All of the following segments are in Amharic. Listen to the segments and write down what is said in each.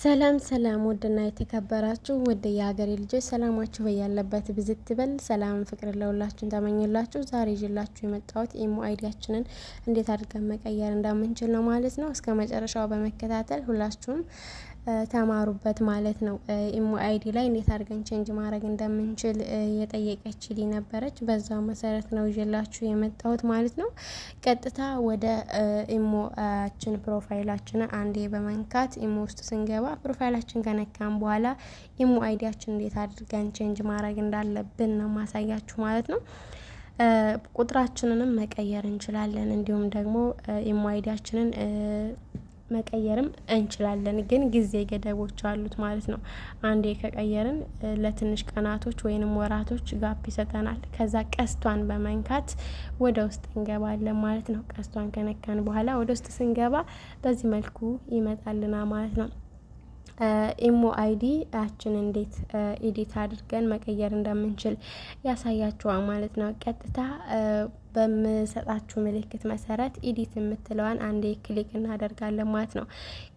ሰላም ሰላም ውድና የተከበራችሁ ውድ የሀገሬ ልጆች ሰላማችሁ በያለበት ብዝት ይበል። ሰላም ፍቅር ለሁላችሁን ተመኝላችሁ ዛሬ ይዤላችሁ የመጣሁት ኢሞ አይዲያችንን እንዴት አድርገን መቀየር እንደምንችል ነው ማለት ነው። እስከ መጨረሻው በመከታተል ሁላችሁም ተማሩበት ማለት ነው። ኢሞ አይዲ ላይ እንዴት አድርገን ቼንጅ ማድረግ እንደምንችል የጠየቀችልኝ ነበረች። በዛው መሰረት ነው ይዤላችሁ የመጣሁት ማለት ነው። ቀጥታ ወደ ኢሞአችን ፕሮፋይላችን አንዴ በመንካት ኢሞ ውስጥ ስንገባ ፕሮፋይላችን ከነካን በኋላ ኢሞ አይዲያችን እንዴት አድርገን ቼንጅ ማድረግ እንዳለብን ነው ማሳያችሁ ማለት ነው። ቁጥራችንንም መቀየር እንችላለን፣ እንዲሁም ደግሞ ኢሞ አይዲያችንን መቀየርም እንችላለን፣ ግን ጊዜ ገደቦች አሉት ማለት ነው። አንዴ ከቀየርን ለትንሽ ቀናቶች ወይንም ወራቶች ጋፕ ይሰጠናል። ከዛ ቀስቷን በመንካት ወደ ውስጥ እንገባለን ማለት ነው። ቀስቷን ከነካን በኋላ ወደ ውስጥ ስንገባ በዚህ መልኩ ይመጣልና ማለት ነው። ኢሞ አይዲ አችን እንዴት ኤዲት አድርገን መቀየር እንደምንችል ያሳያችኋል ማለት ነው። ቀጥታ በምሰጣችሁ ምልክት መሰረት ኤዲት የምትለዋን አንዴ ክሊክ እናደርጋለን ማለት ነው።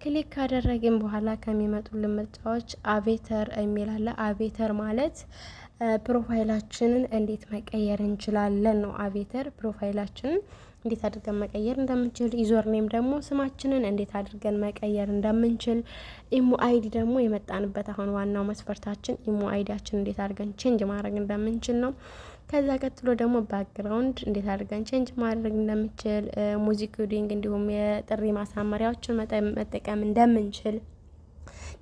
ክሊክ ካደረግን በኋላ ከሚመጡልን ምርጫዎች አቬተር የሚል አለ። አቬተር ማለት ፕሮፋይላችንን እንዴት መቀየር እንችላለን ነው። አቬተር ፕሮፋይላችንን እንዴት አድርገን መቀየር እንደምንችል፣ ዩዘር ኔም ደግሞ ስማችንን እንዴት አድርገን መቀየር እንደምንችል፣ ኢሞ አይዲ ደግሞ የመጣንበት አሁን ዋናው መስፈርታችን ኢሞ አይዲያችን እንዴት አድርገን ቼንጅ ማድረግ እንደምንችል ነው። ከዛ ቀጥሎ ደግሞ ባክግራውንድ እንዴት አድርገን ቼንጅ ማድረግ እንደምንችል፣ ሙዚክ ኮዲንግ እንዲሁም የጥሪ ማሳመሪያዎችን መጠቀም እንደምንችል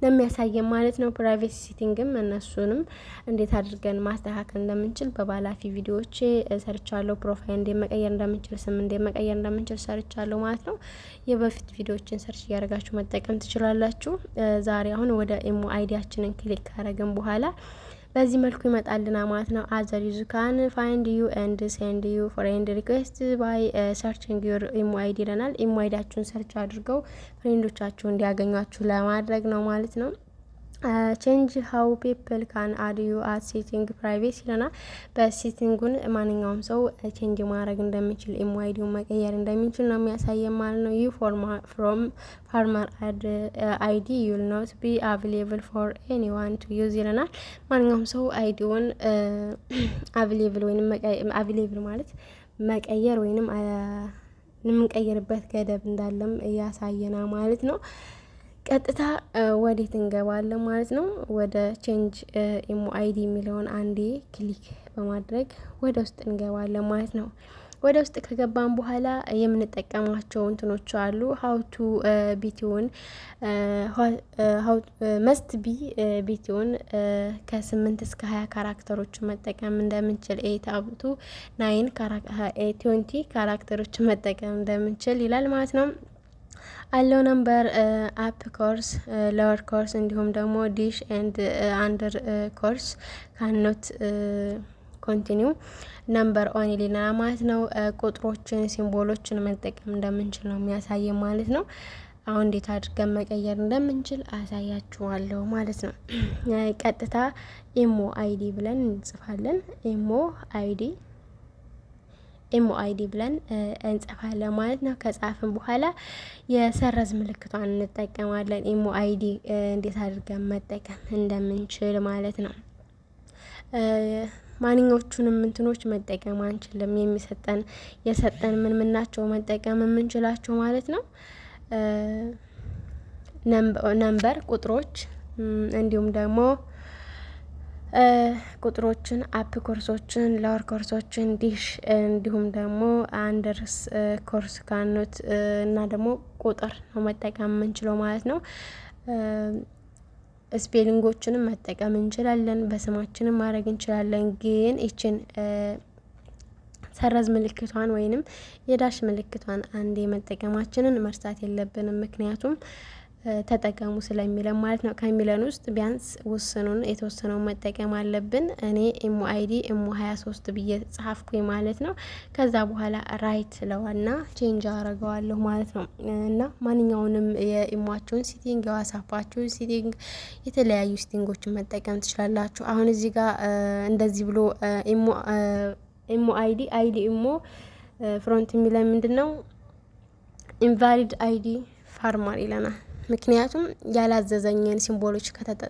ለሚያሳየን ማለት ነው። ፕራይቬሲ ሴቲንግም እነሱንም እንዴት አድርገን ማስተካከል እንደምንችል በባላፊ ቪዲዮዎች ሰርቻለሁ። ፕሮፋይል እንዴት መቀየር እንደምንችል፣ ስም እንዴት መቀየር እንደምንችል ሰርቻለሁ ማለት ነው። የበፊት ቪዲዮዎችን ሰርች እያደረጋችሁ መጠቀም ትችላላችሁ። ዛሬ አሁን ወደ ኢሞ አይዲያችንን ክሊክ ካደረግን በኋላ በዚህ መልኩ ይመጣልና ማለት ነው። አዘር ዩዝ ካን ፋይንድ ዩ ኤንድ ሴንድ ዩ ፍሬንድ ሪኩዌስት ባይ ሰርችንግ ዩር ኢሞ አይዲ ይለናል። ኢሞ አይዲያችሁን ሰርች አድርገው ፍሬንዶቻችሁ እንዲያገኟችሁ ለማድረግ ነው ማለት ነው። ቼንጅ ሀው ፒፕል ካን አድ ዩ አት ሴቲንግ ፕራይቬሲ ይለናል። በሴቲንጉን ማንኛውም ሰው ቼንጅ ማድረግ እንደሚችል ኢሞ አይዲውን መቀየር እንደሚችል ነው የሚያሳየን ማለት ነው። ዩ ፍሮም ፋርመር አድ አይዲ ዩል ኖት ቢ አቬሌብል ፎር ኤኒዋን ቱ ዩዝ ይለናል። ማንኛውም ሰው አይዲውን አቬሌብል ወይንም አቬሌብል ማለት መቀየር ወይንም የምንቀይርበት ገደብ እንዳለም እያሳየና ማለት ነው። ቀጥታ ወዴት እንገባለን ማለት ነው። ወደ ቼንጅ ኢሞ አይዲ የሚለውን አንዴ ክሊክ በማድረግ ወደ ውስጥ እንገባለን ማለት ነው። ወደ ውስጥ ከገባን በኋላ የምንጠቀማቸው እንትኖች አሉ። ሀውቱ ቢቲውን መስት ቢ ቢቲውን ከ8 እስከ 20 ካራክተሮችን መጠቀም እንደምንችል 8 አብቱ 9 20 ካራክተሮችን መጠቀም እንደምንችል ይላል ማለት ነው። አለው ነምበር አፕ ኮርስ ሎወር ኮርስ እንዲሁም ደግሞ ዲሽ ኤንድ አንደር ኮርስ ካኖት ኮንቲኒው ነምበር ኦንሊ ና ማለት ነው። ቁጥሮችን ሲምቦሎችን መጠቀም እንደምንችል ነው የሚያሳየን ማለት ነው። አሁን እንዴት አድርገን መቀየር እንደምንችል አሳያችኋለሁ ማለት ነው። ቀጥታ ኢሞ አይዲ ብለን እንጽፋለን። ኢሞ አይዲ ብለን እንጽፋለን ማለት ነው። ከጻፍን በኋላ የሰረዝ ምልክቷን እንጠቀማለን። ኢሞ አይዲ እንዴት አድርገን መጠቀም እንደምንችል ማለት ነው። ማንኛዎቹንም እንትኖች መጠቀም አንችልም። የሰጠን ምን ናቸው መጠቀም የምንችላቸው ማለት ነው። ነምበር ቁጥሮች፣ እንዲሁም ደግሞ ቁጥሮችን፣ አፕ ኮርሶችን፣ ላወር ኮርሶችን፣ ዲሽ እንዲሁም ደግሞ አንደርስ ኮርስ ካኖት እና ደግሞ ቁጥር ነው መጠቀም የምንችለው ማለት ነው። ስፔሊንጎችንም መጠቀም እንችላለን፣ በስማችንም ማድረግ እንችላለን። ግን ይችን ሰረዝ ምልክቷን ወይንም የዳሽ ምልክቷን አንዴ መጠቀማችንን መርሳት የለብንም። ምክንያቱም ተጠቀሙ ስለሚለን ማለት ነው። ከሚለን ውስጥ ቢያንስ ውስኑን የተወሰነውን መጠቀም አለብን። እኔ ኢሞ አይዲ ኢሞ 23 ብዬ ጻፍኩኝ ማለት ነው። ከዛ በኋላ ራይት ለዋና ቼንጅ አረገዋለሁ ማለት ነው። እና ማንኛውንም የኢሞአችሁን ሴቲንግ፣ የዋትስአፓችሁን ሴቲንግ፣ የተለያዩ ሴቲንጎችን መጠቀም ትችላላችሁ። አሁን እዚህ ጋር እንደዚህ ብሎ ኢሞ አይዲ ኢሞ ፍሮንት የሚለን ምንድነው? ኢንቫሊድ አይዲ ፋርማር ይለናል። ምክንያቱም ያላዘዘኝን ሲምቦሎች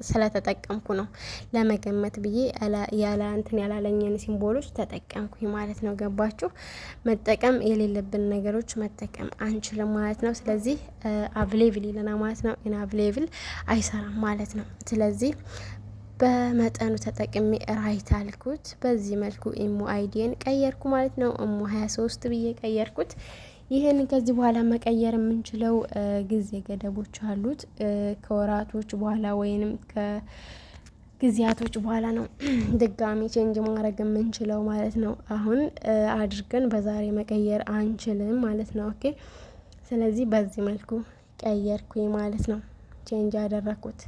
ስለተጠቀምኩ ነው። ለመገመት ብዬ ያላለኝን ሲምቦሎች ተጠቀምኩኝ ማለት ነው። ገባችሁ? መጠቀም የሌለብን ነገሮች መጠቀም አንችልም ማለት ነው። ስለዚህ አቭሌብል ይለና ማለት ነው። ኢንአቭሌብል አይሰራም ማለት ነው። ስለዚህ በመጠኑ ተጠቅሜ ራይት አልኩት። በዚህ መልኩ ኢሞ አይዲን ቀየርኩ ማለት ነው። ኢሞ 23 ብዬ ቀየርኩት። ይህን ከዚህ በኋላ መቀየር የምንችለው ጊዜ ገደቦች አሉት። ከወራቶች በኋላ ወይንም ከጊዜያቶች በኋላ ነው ድጋሚ ቼንጅ ማድረግ የምንችለው ማለት ነው። አሁን አድርገን በዛሬ መቀየር አንችልም ማለት ነው። ኦኬ። ስለዚህ በዚህ መልኩ ቀየርኩኝ ማለት ነው። ቼንጅ አደረኩት።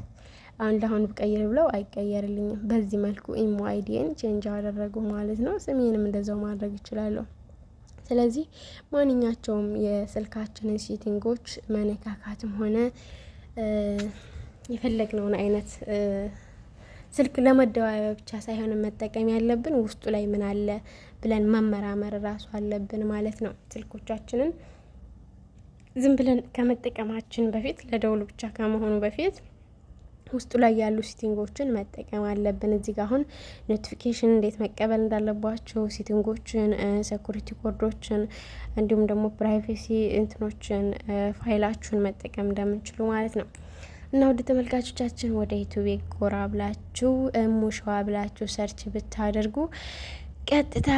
አሁን ብቀይር ብለው አይቀየርልኝም። በዚህ መልኩ ኢሞ አይዲን ቼንጅ አደረጉ ማለት ነው። ስሜንም እንደዛው ማድረግ እችላለሁ። ስለዚህ ማንኛቸውም የስልካችንን ሴቲንጎች መነካካትም ሆነ የፈለግነውን አይነት ስልክ ለመደዋወያ ብቻ ሳይሆን መጠቀም ያለብን ውስጡ ላይ ምን አለ ብለን መመራመር ራሱ አለብን ማለት ነው። ስልኮቻችንን ዝም ብለን ከመጠቀማችን በፊት ለደውል ብቻ ከመሆኑ በፊት ውስጡ ላይ ያሉ ሴቲንጎችን መጠቀም አለብን። እዚህ ጋር አሁን ኖቲፊኬሽን እንዴት መቀበል እንዳለባቸው ሴቲንጎችን፣ ሴኩሪቲ ኮዶችን እንዲሁም ደግሞ ፕራይቬሲ እንትኖችን ፋይላችሁን መጠቀም እንደምንችሉ ማለት ነው። እና ወደ ተመልካቾቻችን ወደ ዩቲዩብ ጎራ ብላችሁ ሙሽዋ ብላችሁ ሰርች ብታደርጉ ቀጥታ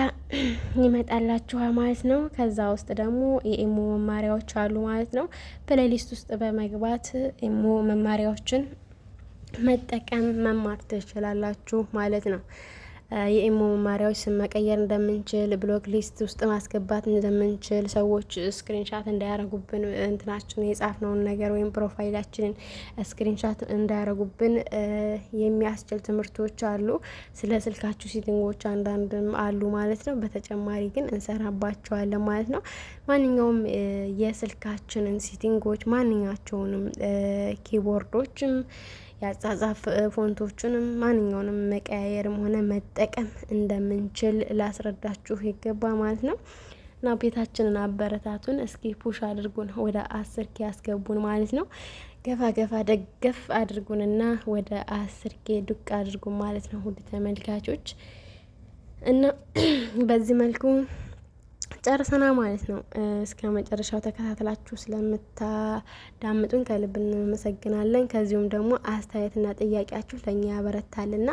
ይመጣላችኋል ማለት ነው። ከዛ ውስጥ ደግሞ የኢሞ መማሪያዎች አሉ ማለት ነው። ፕሌሊስት ውስጥ በመግባት ኢሞ መማሪያዎችን መጠቀም መማር ትችላላችሁ ማለት ነው። የኢሞ መማሪያዎች ስም መቀየር እንደምንችል፣ ብሎክ ሊስት ውስጥ ማስገባት እንደምንችል፣ ሰዎች ስክሪንሻት እንዳያረጉብን እንትናችን የጻፍነውን ነገር ወይም ፕሮፋይላችንን ስክሪንሻት እንዳያረጉብን የሚያስችል ትምህርቶች አሉ። ስለ ስልካችሁ ሴቲንጎች አንዳንድም አሉ ማለት ነው። በተጨማሪ ግን እንሰራባቸዋለን ማለት ነው። ማንኛውም የስልካችንን ሴቲንጎች ማንኛቸውንም ኪቦርዶችም ያጻጻፍ ፎንቶቹንም ማንኛውንም መቀያየርም ሆነ መጠቀም እንደምንችል ላስረዳችሁ ይገባ ማለት ነው። እና ቤታችንን አበረታቱን። እስኪ ፑሽ አድርጉን ወደ 10K ያስገቡን ማለት ነው። ገፋ ገፋ ደገፍ አድርጉንና ወደ 10K ዱቅ አድርጉን ማለት ነው ውድ ተመልካቾች። እና በዚህ መልኩ ጨርሰና ማለት ነው። እስከ መጨረሻው ተከታትላችሁ ስለምታዳምጡን ከልብ እንመሰግናለን። ከዚሁም ደግሞ አስተያየትና ጥያቄያችሁ ለኛ ያበረታልና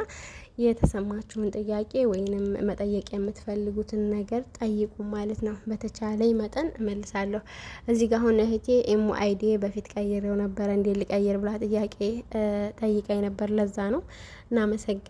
የተሰማችሁን ጥያቄ ወይንም መጠየቅ የምትፈልጉትን ነገር ጠይቁ ማለት ነው። በተቻለኝ መጠን እመልሳለሁ። እዚህ ጋር አሁን እህቴ ኢሞ አይዲ በፊት ቀይሬው ነበር እንዴ ልቀይር ብላ ጥያቄ ጠይቃኝ ነበር። ለዛ ነው። እናመሰግናለን።